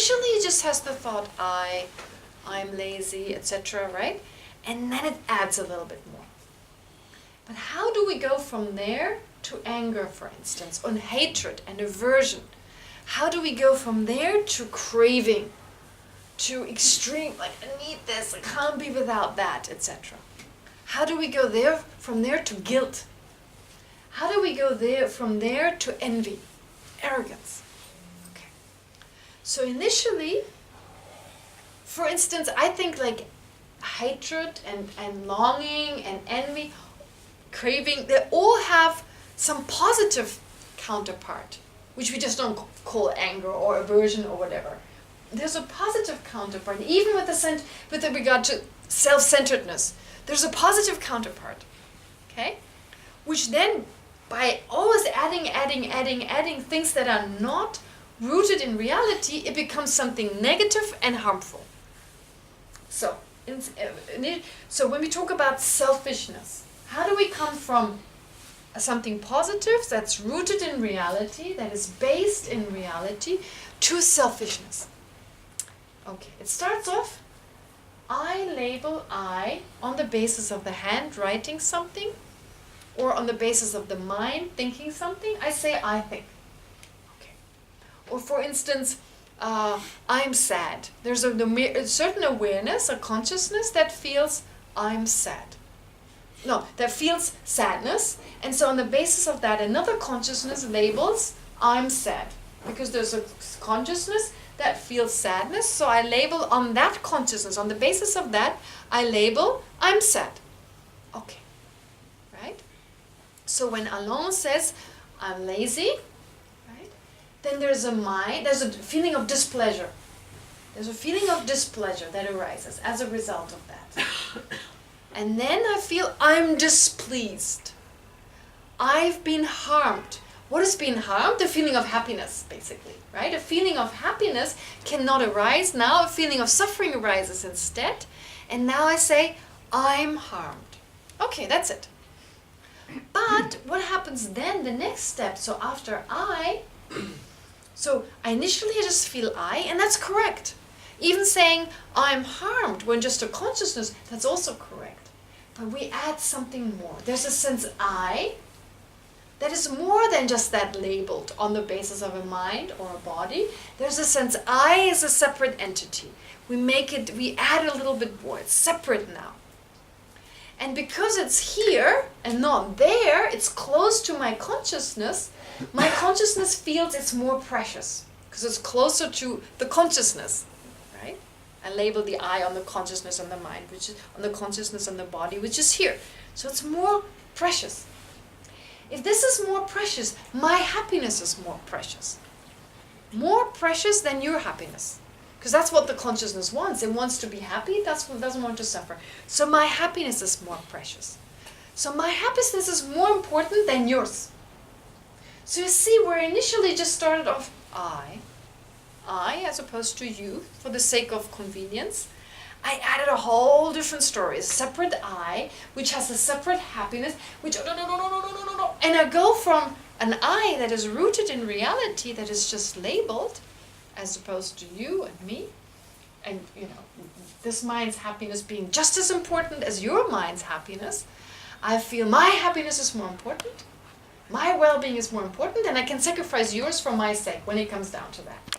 initially it just has the thought, I'm lazy, etc., right? And then it adds a little bit more. But how do we go from there to anger, for instance, and hatred and aversion? How do we go from there to craving, to extreme, like I need this, I can't be without that, etc.? How do we go there from there to guilt? How do we go there from there to envy, arrogance? Okay. So initially, for instance, I think like hatred and longing and envy, craving, they all have some positive counterpart, which we just don't call anger or aversion or whatever. There's a positive counterpart, even with regard to self-centeredness. There's a positive counterpart, okay? Which then, by always adding things that are not rooted in reality, it becomes something negative and harmful. So when we talk about selfishness, how do we come from something positive that's rooted in reality, that is based in reality, to selfishness? Okay, it starts off, I label I on the basis of the hand writing something, or on the basis of the mind thinking something. I say I think. Okay. Or for instance, I'm sad. There's a certain awareness, a consciousness that feels I'm sad. No, that feels sadness. And so on the basis of that, another consciousness labels I'm sad. Because there's a consciousness that feels sadness. So I label on that consciousness. On the basis of that, I label I'm sad. Okay. Right? So when Alain says I'm lazy, right, then there's a feeling of displeasure. There's a feeling of displeasure that arises as a result of that. And then I feel I'm displeased. I've been harmed. What is being harmed? The feeling of happiness, basically, right? A feeling of happiness cannot arise now. A feeling of suffering arises instead. And now I say, I'm harmed. Okay, that's it. But what happens then, the next step? So after so initially I just feel I, and that's correct. Even saying I'm harmed when just a consciousness, that's also correct. But we add something more. There's a sense I that is more than just that labeled on the basis of a mind or a body. There's a sense I is a separate entity. We add a little bit more. It's separate now. And because it's here and not there, it's close to my consciousness feels it's more precious because it's closer to the consciousness, right? I label the I on the consciousness and the mind, which is on the consciousness and the body, which is here. So it's more precious. If this is more precious, my happiness is more precious. More precious than your happiness. Because that's what the consciousness wants. It wants to be happy, it doesn't want to suffer. So my happiness is more precious. So my happiness is more important than yours. So you see, where I initially just started off I as opposed to you, for the sake of convenience, I added a whole different story, a separate I, which has a separate happiness, which and I go from an I that is rooted in reality, that is just labeled, as opposed to you and me, and this mind's happiness being just as important as your mind's happiness. I feel my happiness is more important, my well-being is more important, and I can sacrifice yours for my sake when it comes down to that.